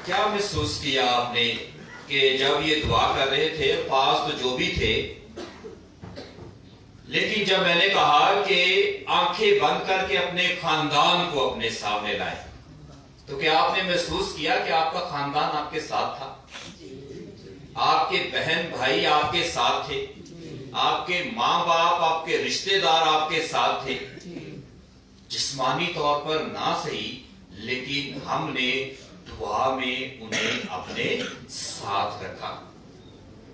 क्या महसूस किया आपने कि जब ये दुआ कर रहे थे, अल्फाज तो जो भी थे, लेकिन जब मैंने कहा कि आंखें बंद करके अपने खानदान को अपने सामने लाए, तो क्या आपने महसूस किया कि आपका खानदान आपके साथ था? आपके बहन भाई आपके साथ थे, आपके माँ बाप, आपके रिश्तेदार आपके साथ थे, जिस्मानी तौर पर ना सही, लेकिन हमने दुआ में उन्हें अपने साथ रखा।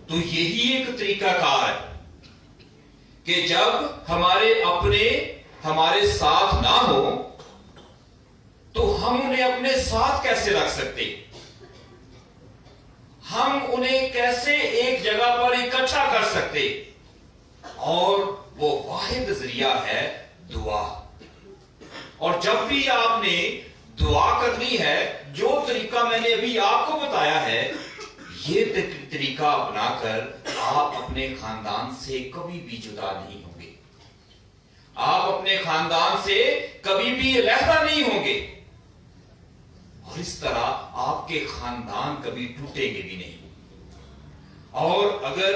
तो यही एक तरीकाकार है कि जब हमारे अपने हमारे साथ ना हो तो हम उन्हें अपने साथ कैसे रख सकते, हम उन्हें कैसे एक जगह पर इकट्ठा कर सकते? और वो वाहिद जरिया है दुआ। और जब भी आपने दुआ करनी है, जो तरीका मैंने अभी आपको बताया है, ये तरीका अपनाकर आप अपने खानदान से कभी भी जुदा नहीं होंगे, आप अपने खानदान से कभी भी अलहदा नहीं होंगे, और इस तरह आपके खानदान कभी टूटेंगे भी नहीं। और अगर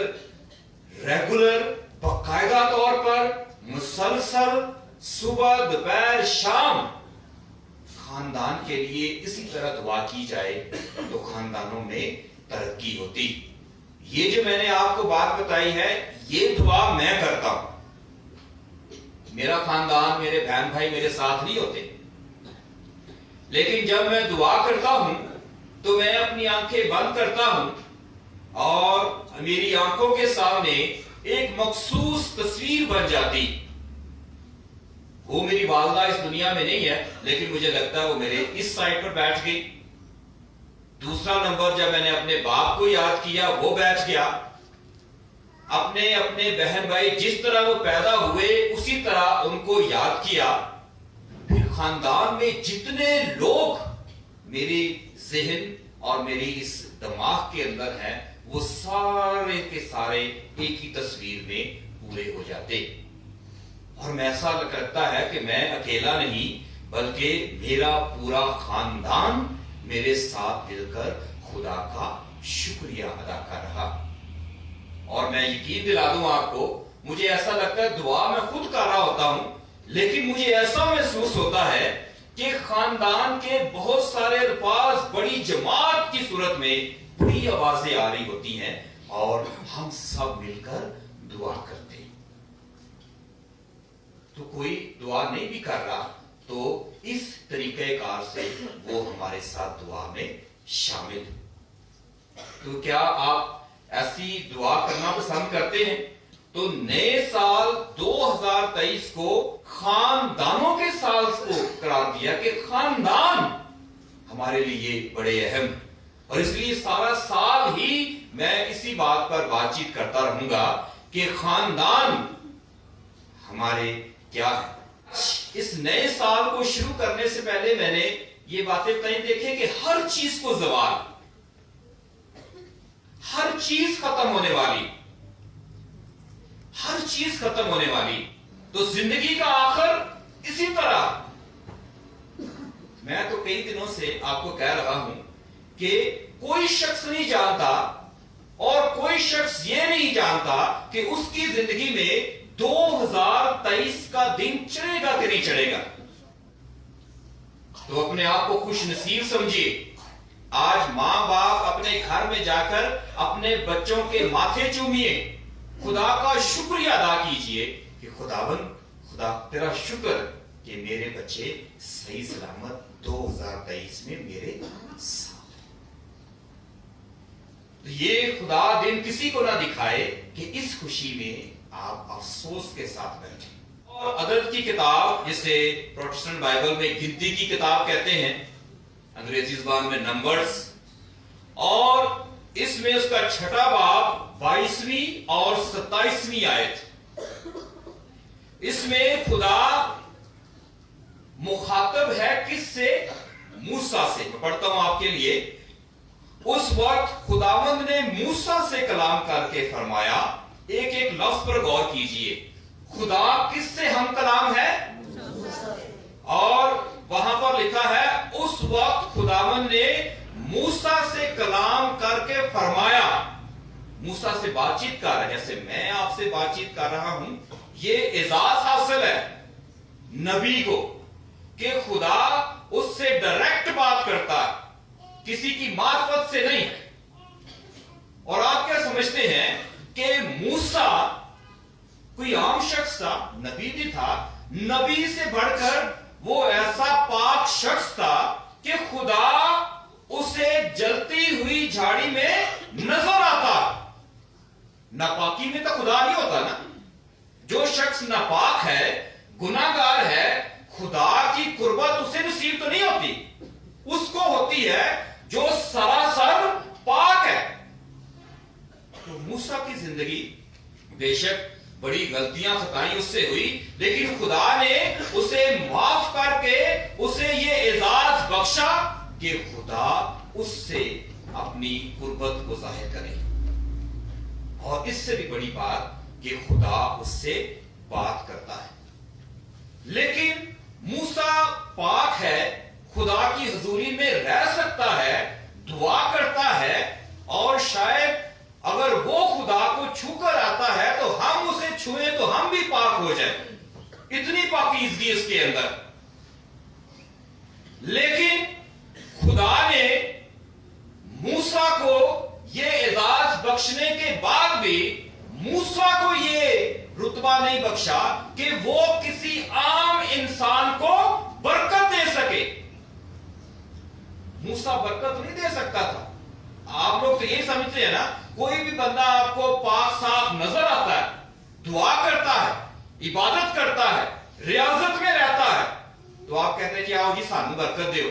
रेगुलर बाकायदा तौर पर मुसलसल सुबह दोपहर शाम खानदान के लिए इसी तरह दुआ की जाए तो खानदानों में तरक्की होती। ये जो मैंने आपको बात बताई है, ये दुआ मैं करता हूं। मेरा खानदान, मेरे बहन भाई मेरे साथ नहीं होते, लेकिन जब मैं दुआ करता हूं तो मैं अपनी आंखें बंद करता हूं और मेरी आंखों के सामने एक मखसूस तस्वीर बन जाती। वो मेरी वालदा इस दुनिया में नहीं है, लेकिन मुझे लगता है वो मेरे इस साइड पर बैठ गई। दूसरा नंबर, जब मैंने अपने बाप को याद किया, वो बैठ गया। अपने अपने बहन भाई जिस तरह वो पैदा हुए उसी तरह उनको याद किया। फिर खानदान में जितने लोग मेरे जहन और मेरी इस दिमाग के अंदर हैं, वो सारे के सारे एक ही तस्वीर में पूरे हो जाते। और मैं ऐसा लगता है कि मैं अकेला नहीं, बल्कि मेरा पूरा खानदान मेरे साथ मिलकर खुदा का शुक्रिया अदा कर रहा। और मैं यकीन दिला दूं आपको, मुझे ऐसा लगता है दुआ मैं खुद कर रहा होता हूं, लेकिन मुझे ऐसा महसूस होता है कि खानदान के बहुत सारे अल्फाज बड़ी जमात की सूरत में बड़ी आवाजें आ रही होती हैं और हम सब मिलकर दुआ करते हैं। तो कोई दुआ नहीं भी कर रहा तो इस तरीकेकार से वो हमारे साथ दुआ में शामिल। तो क्या आप ऐसी दुआ करना पसंद करते हैं? तो नए साल 2023 को खानदानों के साल को करार दिया कि खानदान हमारे लिए बड़े अहम, और इसलिए सारा साल ही मैं इसी बात पर बातचीत करता रहूंगा कि खानदान हमारे क्या है। इस नए साल को शुरू करने से पहले मैंने ये बातें कहीं देखे कि हर चीज को ज़वाल, हर चीज खत्म होने वाली, हर चीज खत्म होने वाली। तो जिंदगी का आखिर इसी तरह। मैं तो कई दिनों से आपको कह रहा हूं कि कोई शख्स नहीं जानता और कोई शख्स ये नहीं जानता कि उसकी जिंदगी में 2023 का दिन चढ़ेगा कि नहीं चढ़ेगा। तो अपने आप को खुश नसीब समझिए। आज मां बाप अपने घर में जाकर अपने बच्चों के माथे चूमिए, खुदा का शुक्रिया अदा कीजिए कि खुदावन, खुदा तेरा शुक्र कि मेरे बच्चे सही सलामत 2023 में मेरे साथ। तो ये खुदा दिन किसी को ना दिखाए कि इस खुशी में आप अफसोस के साथ बैठे। और अदद की किताब, जिसे प्रोटेस्टेंट बाइबल में गिनती की किताब कहते हैं, अंग्रेजी ज़बान में नंबर्स, और इसमें उसका छठा बाब 22वीं और 27वीं आयत, इसमें खुदा मुखातब है किससे? मूसा से। मैं पढ़ता हूं आपके लिए। उस वक्त खुदावंद ने मूसा से कलाम करके फरमाया, एक एक लफ्ज पर गौर कीजिए, खुदा किससे हम कलाम है? और वहां पर लिखा है, उस वक्त खुदावंद ने मूसा से कलाम करके फरमाया, मूसा से बातचीत कर रहा है, जैसे मैं आपसे बातचीत कर रहा हूं, ये एजाज हासिल है नबी को कि खुदा उससे डायरेक्ट बात करता है, किसी की मार्फत से नहीं। और आप क्या समझते हैं कि मूसा कोई आम शख्स था? नबी भी था, नबी से बढ़कर वो ऐसा पाक शख्स था कि खुदा उसे जलती हुई झाड़ी में नजर आता। नापाकी में तो खुदा नहीं होता ना। जो शख्स नापाक है, गुनाहगार है, खुदा की कुर्बत उसे नसीब तो नहीं होती, उसको होती है जो सरासर पाक है। तो मूसा की जिंदगी बेशक बड़ी गलतियां खताएं उससे हुई, लेकिन खुदा ने उसे माफ करके उसे ये एजाज बख्शा कि खुदा उससे अपनी कुर्बत को जाहिर करे। और इससे भी बड़ी बात कि खुदा उससे बात करता है। लेकिन मूसा पाक है, खुदा की हुजूरी में रह सकता है, दुआ करता है, और शायद अगर वो खुदा को छूकर आता है तो हम उसे छुए तो हम भी पाक हो जाए, इतनी पाकीज़गी इसके अंदर। लेकिन खुदा ने मूसा को ये एजाज बख्शने के बाद भी मूसा को ये रुतबा नहीं बख्शा कि वो किसी आम इंसान को बरकत दे सके। मूसा बरकत नहीं दे सकता था। आप लोग तो ये समझते हैं ना, कोई भी बंदा आपको पाक साफ नजर आता है, दुआ करता है, इबादत करता है, रियाजत में रहता है, तो आप कहते हैं जी आओ जी सानू बरकत दो,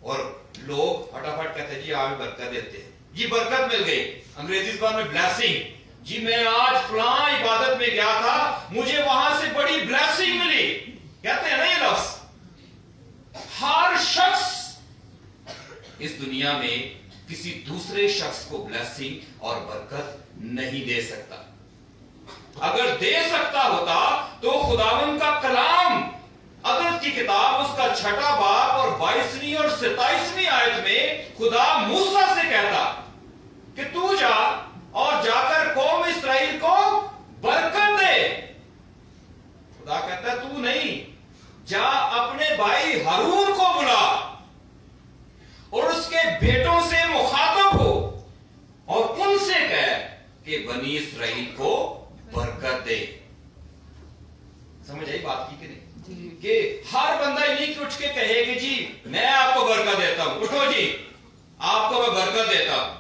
और लोग फटाफट कहते हैं जी आओ बरकत देते हैं, जी बरकत मिल गई। अंग्रेजी जबान में ब्लेसिंग, जी मैं आज फलां इबादत में गया था, मुझे वहां से बड़ी ब्लेसिंग मिली, कहते हैं ना ये लफ्ज। हर शख्स इस दुनिया में किसी दूसरे शख्स को ब्लेसिंग और बरकत नहीं दे सकता। अगर दे सकता होता तो खुदावंद का कलाम अदद की किताब उसका 6 बाब और 22वीं और 27वीं आयत में खुदा मूसा से कहता कि तू जा और जाकर कौम इस्राएल को बरकत दे। खुदा कहता तू नहीं, जा अपने भाई हारून को बुला और उसके बेटों से मुखातब हो और उनसे कह कि बनी इस्राएल को बरकत दे। समझ आई बात की कि नहीं? कि हर बंदा नहीं कि उठ के कहे कि जी मैं आपको बरकत देता हूं, उठो जी आपको मैं बरकत देता हूं।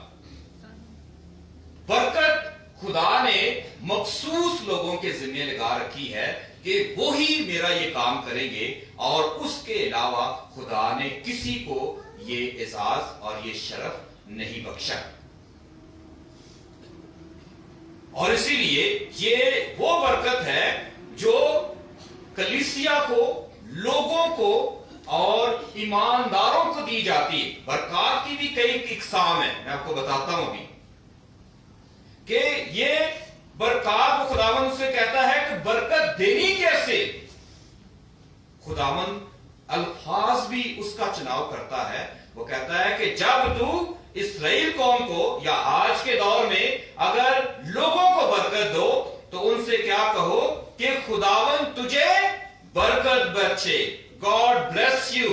बरकत खुदा ने मखसूस लोगों के जिम्मे लगा रखी है कि वो ही मेरा ये काम करेंगे, और उसके अलावा खुदा ने किसी को ये एजाज और ये शरफ नहीं बख्शा। और इसीलिए ये वो बरकत है जो कलीसिया को, लोगों को और ईमानदारों को दी जाती है। बरकत की भी कई इकसाम है, मैं आपको बताता हूं अभी कि ये बरकत वो खुदावंद से कहता है कि बरकत देनी कैसे। खुदावंद अल्फाज भी उसका चुनाव करता है। वो कहता है कि जब तू इस्राएल कौम को या आज के दौर में अगर लोगों को बरकत दो तो उनसे क्या कहो कि खुदावंद तुझे बरकत बख्शे, गॉड ब्लेस यू।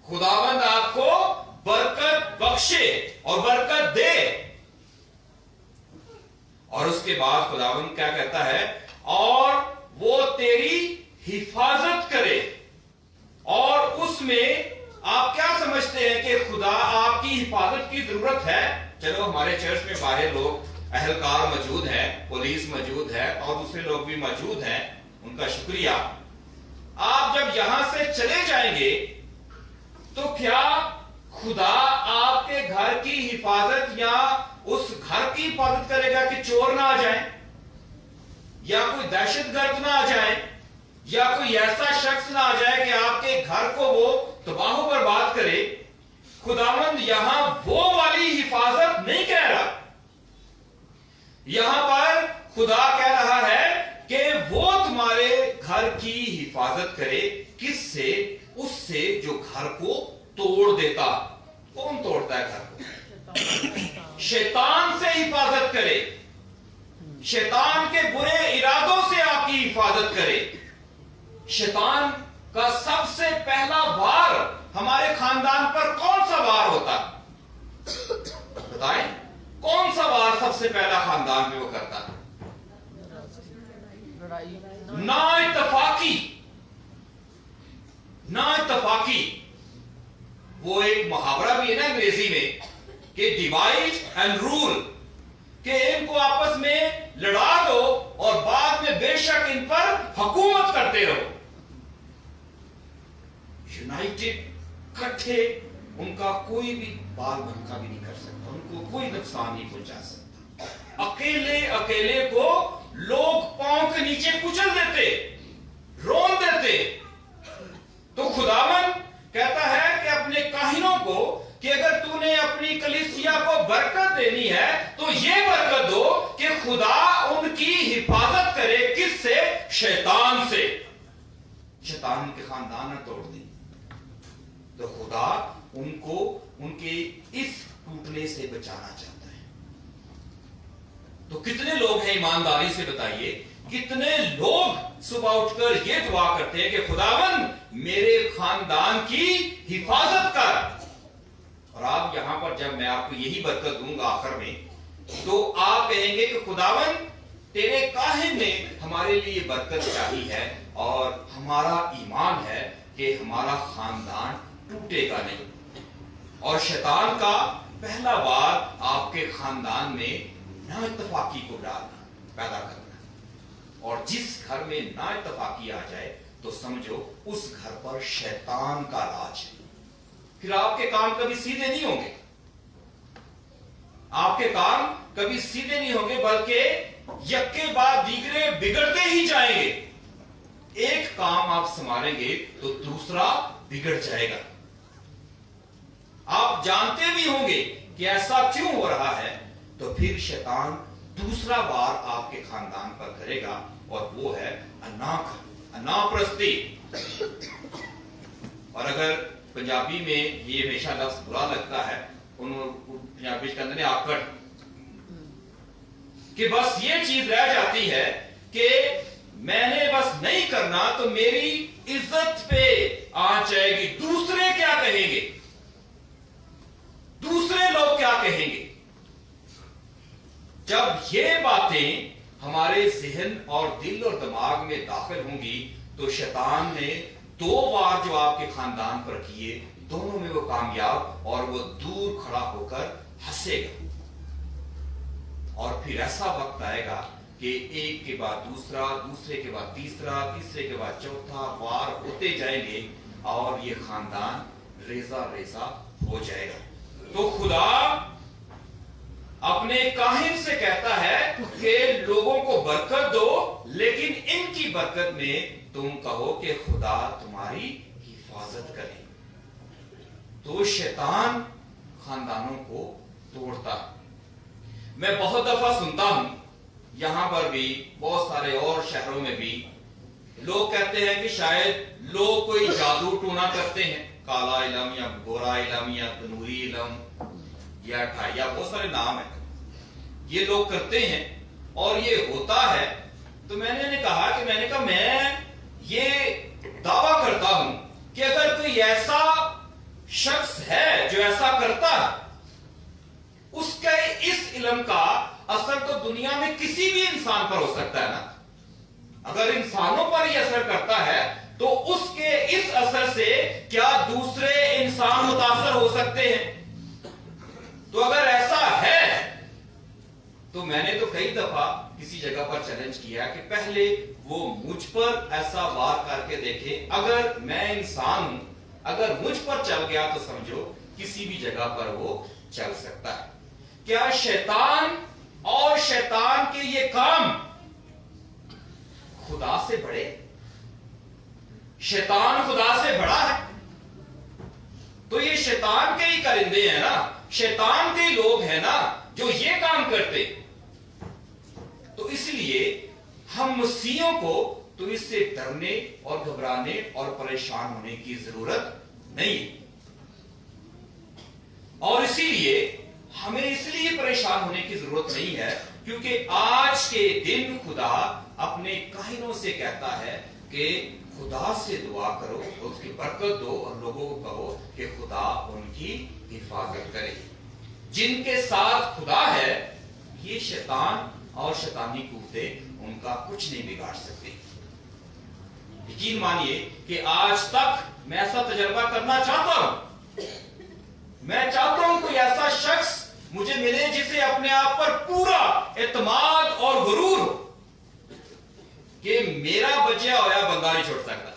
खुदावंद आपको बरकत बख्शे और बरकत दे। और उसके बाद खुदावंद क्या कहता है, और वो तेरी हिफाजत करे। और उसमें आप क्या समझते हैं कि खुदा आपकी हिफाजत की जरूरत है? चलो हमारे चर्च में बाहर लोग अहलकार मौजूद है, पुलिस मौजूद है और दूसरे लोग भी मौजूद हैं, उनका शुक्रिया। आप जब यहां से चले जाएंगे तो क्या खुदा आपके घर की हिफाजत या उस घर की हिफाजत करेगा कि चोर ना आ जाए, या कोई दहशतगर्द ना आ जाए, या कोई ऐसा शख्स ना आ जाए कि आपके घर को वो तबाह बर्बाद करे? खुदावंद यहां वो वाली हिफाजत नहीं कह रहा। यहां पर खुदा कह रहा है कि वो तुम्हारे घर की हिफाजत करे। किससे? उससे उससे जो घर को तोड़ देता। कौन तोड़ता है घर को? शैतान से हिफाजत करे, शैतान के बुरे इरादों से आपकी हिफाजत करे। शैतान का सबसे पहला वार हमारे खानदान पर कौन सा वार होता? बताएं, कौन सा वार सबसे पहला खानदान में वो करता? नाइतफाकी। नाइतफाकी वो एक मुहावरा भी है ना अंग्रेजी में कि डिवाइड एंड रूल, कि इनको आपस में लड़ा दो और बाद में बेशक इन पर हुकूमत करते रहो। यूनाइटेड, इकट्ठे, उनका कोई भी बाल बनका भी नहीं कर सकता, उनको कोई नुकसान नहीं पहुंचा सकता। अकेले अकेले को लोग पांव के नीचे कुचल देते, रोन देते। तो खुदावन कहता है कि अपने काहिनों को कि अगर तूने अपनी कलीसिया को बरकत देनी है तो ये बरकत दो कि खुदा उनकी हिफाजत करे। किससे? शैतान से। शैतान के खानदान ने तोड़ दी तो खुदा उनको उनके इस टूटने से बचाना चाहता है। तो कितने लोग हैं ईमानदारी से बताइए, कितने लोग सुबह उठकर यह दुआ करते हैं कि खुदावन मेरे खानदान की हिफाजत कर। और आप यहां पर जब मैं आपको यही बरकत दूंगा आखिर में, तो आप कहेंगे कि खुदावन तेरे काहिन ने हमारे लिए बरकत चाही है और हमारा ईमान है कि हमारा खानदान टूटेगा नहीं। और शैतान का पहला वार आपके खानदान में नाइतफाकी को डालना, पैदा करना। और जिस घर में नाइतफाकी आ जाए तो समझो उस घर पर शैतान का राज है। फिर आपके काम कभी सीधे नहीं होंगे, आपके काम कभी सीधे नहीं होंगे, बल्कि यक्के बाद दीगरे बिगड़ते ही जाएंगे। एक काम आप संभालेंगे तो दूसरा बिगड़ जाएगा। आप जानते भी होंगे कि ऐसा क्यों हो रहा है, तो फिर शैतान दूसरा वार आपके खानदान पर करेगा और वो है अनापरस्ती। और अगर पंजाबी में ये हमेशा लफ्ज बुरा लगता है, पंजाबी के अंदर आकड़, कि बस ये चीज रह जाती है कि मैंने बस नहीं करना तो मेरी इज्जत पे आंच आएगी, दूसरे क्या कहेंगे, दूसरे लोग क्या कहेंगे। जब ये बातें हमारे जहन और दिल और दिमाग में दाखिल होंगी तो शैतान ने दो बार जो आपके खानदान पर किए, दोनों में वो कामयाब, और वो दूर खड़ा होकर हंसेगा। और फिर ऐसा वक्त आएगा कि एक के बाद दूसरा, दूसरे के बाद तीसरा, तीसरे के बाद चौथा वार होते जाएंगे और ये खानदान रेजा रेजा हो जाएगा। तो खुदा अपने काहिन से कहता है कि लोगों को बरकत दो, लेकिन इनकी बरकत में तुम कहो कि खुदा तुम्हारी हिफाजत करे। तो शैतान खानदानों को तोड़ता। मैं बहुत दफा सुनता हूं, यहां पर भी, बहुत सारे और शहरों में भी, लोग कहते हैं कि शायद लोग कोई जादू टूना करते हैं, काला इलम या गोरा इलम या तनूरी इलम या ठाइया, बहुत सारे नाम है, ये लोग करते हैं और ये होता है। तो मैंने कहा मैं ये दावा करता हूं कि अगर कोई ऐसा शख्स है जो ऐसा करता है, उसके इस इल्म का असर तो दुनिया में किसी भी इंसान पर हो सकता है ना। अगर इंसानों पर यह असर करता है तो उसके इस असर से क्या दूसरे इंसान मुतासर हो सकते हैं? तो अगर ऐसा है तो मैंने तो कई दफा किसी जगह पर चैलेंज किया कि पहले वो मुझ पर ऐसा वार करके देखे। अगर मैं इंसान हूं, अगर मुझ पर चल गया तो समझो किसी भी जगह पर वो चल सकता है। क्या शैतान और शैतान के ये काम खुदा से बड़े? शैतान खुदा से बड़ा है? तो ये शैतान के ही करिंदे हैं ना, शैतान के ही लोग हैं ना जो ये काम करते। तो इसलिए हम मसीहों को तो इससे डरने और घबराने और परेशान होने की जरूरत नहीं। और इसीलिए हमें इसलिए परेशान होने की जरूरत नहीं है, क्योंकि आज के दिन खुदा अपने काहिनों से कहता है कि खुदा से दुआ करो, उसकी बरकत दो और लोगों को कहो कि खुदा उनकी हिफाजत करे। जिनके साथ खुदा है, ये शैतान और शैतानी कुव्वतें उनका कुछ नहीं बिगाड़ सकते। यकीन मानिए कि आज तक मैं ऐसा तजर्बा करना चाहता हूं। मैं चाहता हूं कोई ऐसा शख्स मुझे मिले जिसे अपने आप पर पूरा एतमाद और गुरूर हो कि मेरा बचा होया बंदा नहीं छोड़ सकता।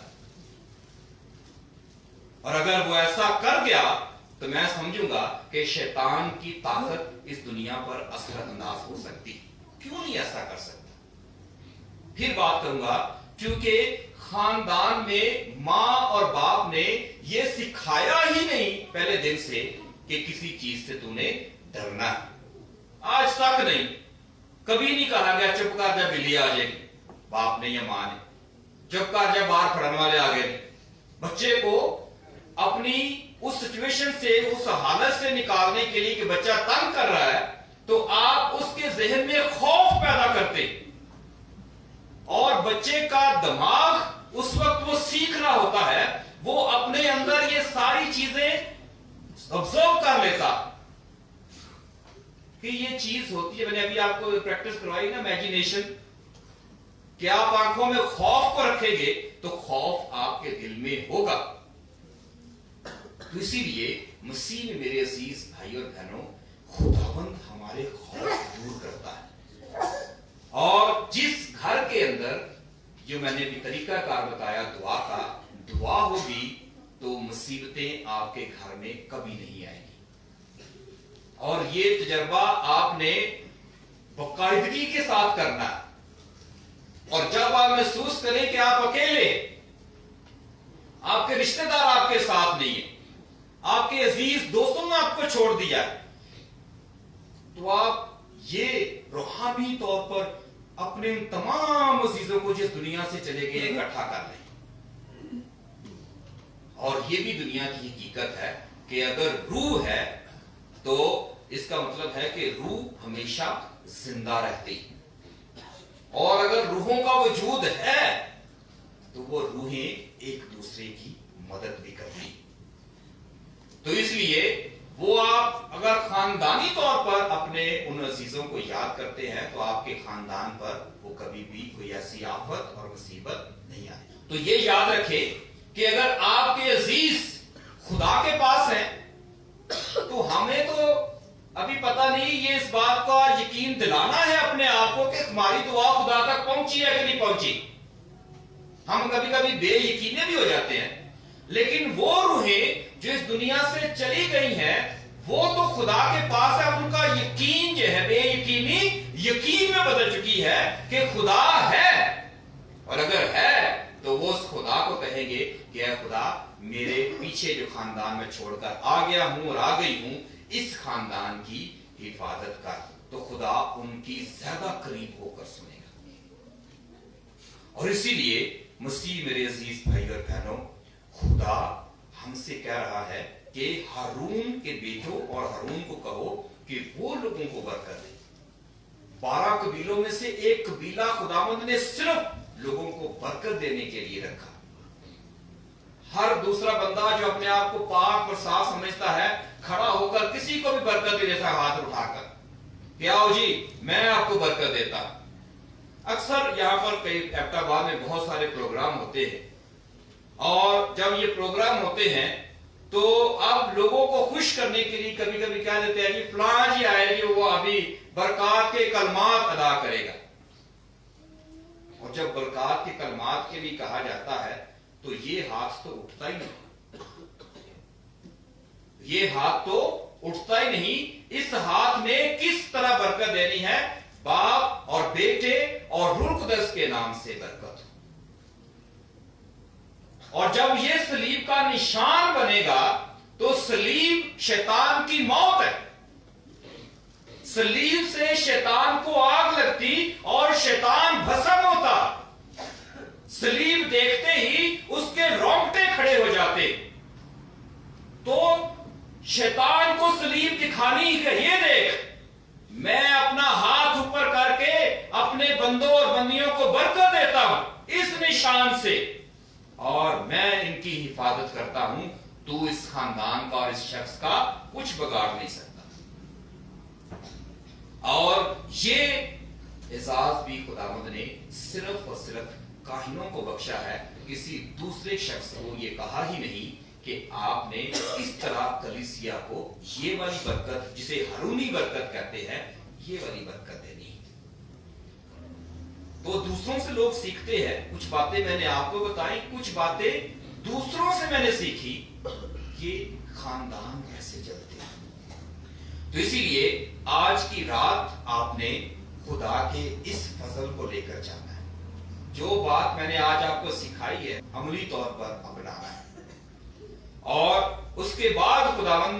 और अगर वो ऐसा कर गया तो मैं समझूंगा कि शैतान की ताकत इस दुनिया पर असरअंदाज हो सकती। क्यों नहीं ऐसा कर सकता? फिर बात करूंगा, क्योंकि खानदान में मां और बाप ने यह सिखाया ही नहीं पहले दिन से कि किसी चीज से तूने डरना। आज तक नहीं, कभी नहीं कहा गया चुप कर जा बिल्ली आ जाएगी, बाप ने या मां ने, चुप कर जा बाहर फड़न वाले आ गए। बच्चे को अपनी उस सिचुएशन से, उस हालत से निकालने के लिए कि बच्चा तंग कर रहा है, तो आप उसके जहन में खौफ पैदा करते, और बच्चे का दिमाग उस वक्त वो सीख रहा होता है, वो अपने अंदर ये सारी चीजें ऑब्जर्व कर लेता कि ये चीज होती है। मैंने अभी आपको प्रैक्टिस करवाई ना, इमेजिनेशन, कि आप आंखों में खौफ को रखेंगे तो खौफ आपके दिल में होगा। तो इसीलिए मसीह में मेरे अजीज भाई और बहनों, खुदावंद हमारे खौफ दूर करता है। और जिस घर के अंदर, जो मैंने भी तरीकाकार बताया दुआ का, दुआ होगी तो मुसीबतें आपके घर में कभी नहीं आएगी। और ये तजर्बा आपने बाकायदगी के साथ करना है। और जब आप महसूस करें कि आप अकेले, आपके रिश्तेदार आपके साथ नहीं है, आपके अजीज दोस्तों ने आपको छोड़ दिया है, तो आप ये रूहानी तौर पर अपने इन तमाम अजीजों को जिस दुनिया से चले गए इकट्ठा कर लें। और ये भी दुनिया की हकीकत है कि अगर रूह है तो इसका मतलब है कि रूह हमेशा जिंदा रहती, और अगर रूहों का वजूद है तो वो रूहें एक दूसरे की मदद भी करती। तो इसलिए वो आप अगर खानदानी तौर पर अपने उन अजीजों को याद करते हैं तो आपके खानदान पर वो कभी भी कोई ऐसी आफत और मुसीबत नहीं आए। तो ये याद रखें कि अगर आपके अजीज खुदा के पास हैं तो हमें तो अभी पता नहीं, ये इस बात का यकीन दिलाना है अपने आप को कि हमारी दुआ खुदा तक पहुंची है कि नहीं पहुंची। हम कभी कभी बेयकीने भी हो जाते हैं, लेकिन वो रूहें जो इस दुनिया से चली गई हैं, वो तो खुदा के पास है। उनका यकीन जो है बेयकीनी यकीन में बदल चुकी है कि खुदा है। और अगर है तो वो उस खुदा को कहेंगे कि ऐ खुदा, मेरे पीछे जो खानदान में छोड़कर आ गया हूं और आ गई हूं, इस खानदान की हिफाजत कर। तो खुदा उनकी ज्यादा करीब होकर सुनेगा। और इसीलिए मसीह मेरे अजीज भाई और बहनों, खुदा हमसे कह रहा है कि हारून के बेटों और हारून को कहो कि वो लोगों को बरकत दे। 12 कबीलों में से एक कबीला खुदावंद ने सिर्फ लोगों को बरकत देने के लिए रखा। हर दूसरा बंदा जो अपने आप को पाक और साफ समझता है, खड़ा होकर किसी को भी बरकत दे देता, हाथ उठाकर, क्या हो जी मैं आपको बरकत देता। अक्सर यहां पर कई एबटाबाद में बहुत सारे प्रोग्राम होते हैं, और जब ये प्रोग्राम होते हैं तो अब लोगों को खुश करने के लिए कभी कभी क्या देते हैं, जी फलां जी आए, जी वो अभी बरकत के कलमात अदा करेगा। और जब बरकत के कलमात के लिए कहा जाता है तो ये हाथ तो उठता ही नहीं, ये हाथ तो उठता ही नहीं। इस हाथ में किस तरह बरकत देनी है? बाप और बेटे और रूह कुदस के नाम से बरकत। और जब ये सलीब का निशान बनेगा तो सलीब शैतान की मौत है। सलीब से शैतान को आग लगती और शैतान भस्म होता। सलीब देखते ही उसके रोंगटे खड़े हो जाते। तो शैतान को सलीब दिखानी ही कि ये देख, मैं अपना हाथ ऊपर करके अपने बंदों और बंदियों को बरकत देता हूं इस निशान से, और मैं इनकी हिफाजत करता हूं। तू इस खानदान का और इस शख्स का कुछ बिगाड़ नहीं सकता। और ये एजाज भी खुदावंद ने सिर्फ और सिर्फ काहिनों को बख्शा है, किसी दूसरे शख्स को ये कहा ही नहीं कि आपने इस तरह कलीसिया को ये वाली बरकत, जिसे हरूनी बरकत कहते हैं, ये वाली बरकत देनी। तो दूसरों से लोग सीखते हैं, कुछ बातें मैंने आपको बताई, कुछ बातें दूसरों से मैंने सीखी, ये खानदान कैसे चलते हैं। तो इसीलिए आज की रात आपने खुदा के इस फजल को लेकर जाना है। जो बात मैंने आज आपको सिखाई है अमली तौर पर अपनाना है। और उसके बाद खुदावन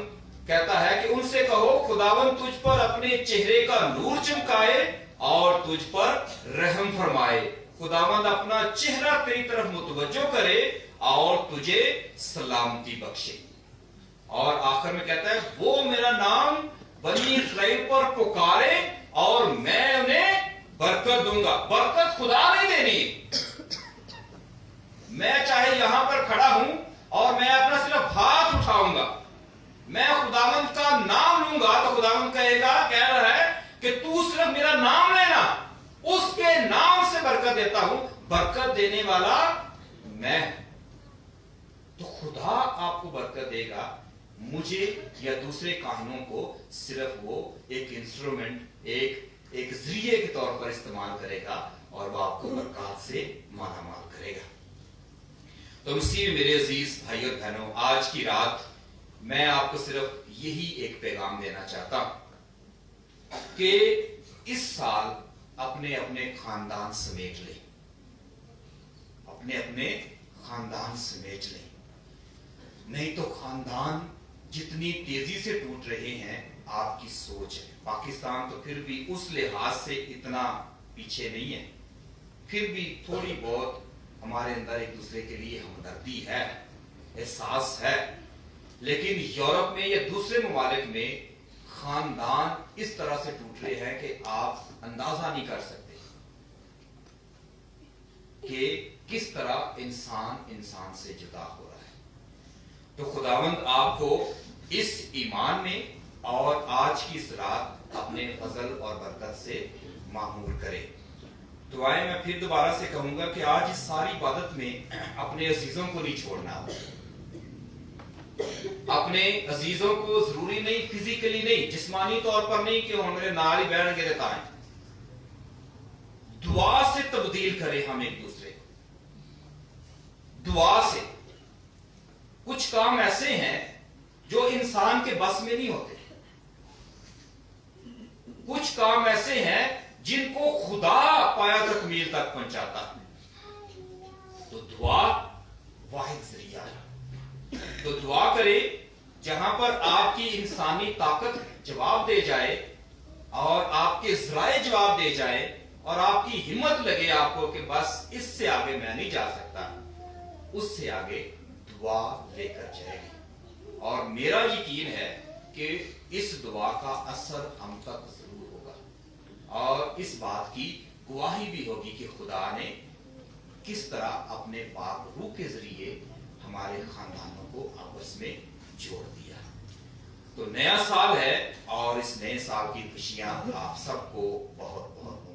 कहता है कि उनसे कहो, खुदावन तुझ पर अपने चेहरे का नूर चमकाए और तुझ पर रहम फरमाए। खुदावन अपना चेहरा तेरी तरफ मुतवज्जो करे और तुझे सलामती बख्शे। और आखिर में कहता है, वो मेरा नाम बनी इस्राएल पर पुकारे और मैं उन्हें बरकत दूंगा। बरकत खुदा नहीं देनी, मैं चाहे यहां पर खड़ा हूं और मैं अपना सिर्फ हाथ उठाऊंगा, मैं खुदावंद का नाम लूंगा, तो खुदावंद कहेगा, कह रहा है कि तू सिर्फ मेरा नाम लेना, उसके नाम से बरकत देता हूं। बरकत देने वाला मैं। तो खुदा आपको बरकत देगा, मुझे या दूसरे काहिनों को सिर्फ वो एक इंस्ट्रूमेंट, एक जरिए के तौर पर इस्तेमाल करेगा और वो आपको बरकत से मालामाल करेगा। तो मसीह मेरे अजीज भाई और बहनों, आज की रात मैं आपको सिर्फ यही एक पैगाम देना चाहता हूं कि इस साल अपने अपने खानदान समेट लें, अपने अपने खानदान समेट लें। नहीं तो खानदान जितनी तेजी से टूट रहे हैं, आपकी सोच है। पाकिस्तान तो फिर भी उस लिहाज से इतना पीछे नहीं है, फिर भी थोड़ी बहुत हमारे अंदर एक दूसरे के लिए हमदर्दी है, एहसास है। लेकिन यूरोप में या दूसरे ममालिक में खानदान इस तरह से टूट रहे हैं कि आप अंदाजा नहीं कर सकते कि किस तरह इंसान इंसान से जुदा हो रहा है। तो खुदावंद आपको इस ईमान में और आज की इस रात अपने फजल और बरकत से मामूर करे। दुआएं मैं फिर दोबारा से कहूंगा कि आज इस सारी इबादत में अपने अजीजों को नहीं छोड़ना। अपने अजीजों को जरूरी नहीं, फिजिकली नहीं, जिस्मानी तौर पर नहीं कि हमारे नाल ही बैठ के देता है, दुआ से तब्दील करें हम एक दूसरे, दुआ से। कुछ काम ऐसे हैं जो इंसान के बस में नहीं होते, कुछ काम ऐसे हैं जिनको खुदा पाया तकमील तक पहुंचाता है। तो दुआ वाहिद जरिया है। तो दुआ करें जहां पर आपकी इंसानी ताकत जवाब दे जाए और आपके जराए जवाब दे जाए और आपकी हिम्मत लगे आपको कि बस इससे आगे मैं नहीं जा सकता, उससे आगे दुआ लेकर जाएगी। और मेरा यकीन है कि इस दुआ का असर हम तक जरूर होगा और इस बात की गवाही भी होगी कि खुदा ने किस तरह अपने पाक रूह के जरिए हमारे खानदानों को आपस में जोड़ दिया। तो नया साल है और इस नए साल की खुशियां आप सबको बहुत बहुत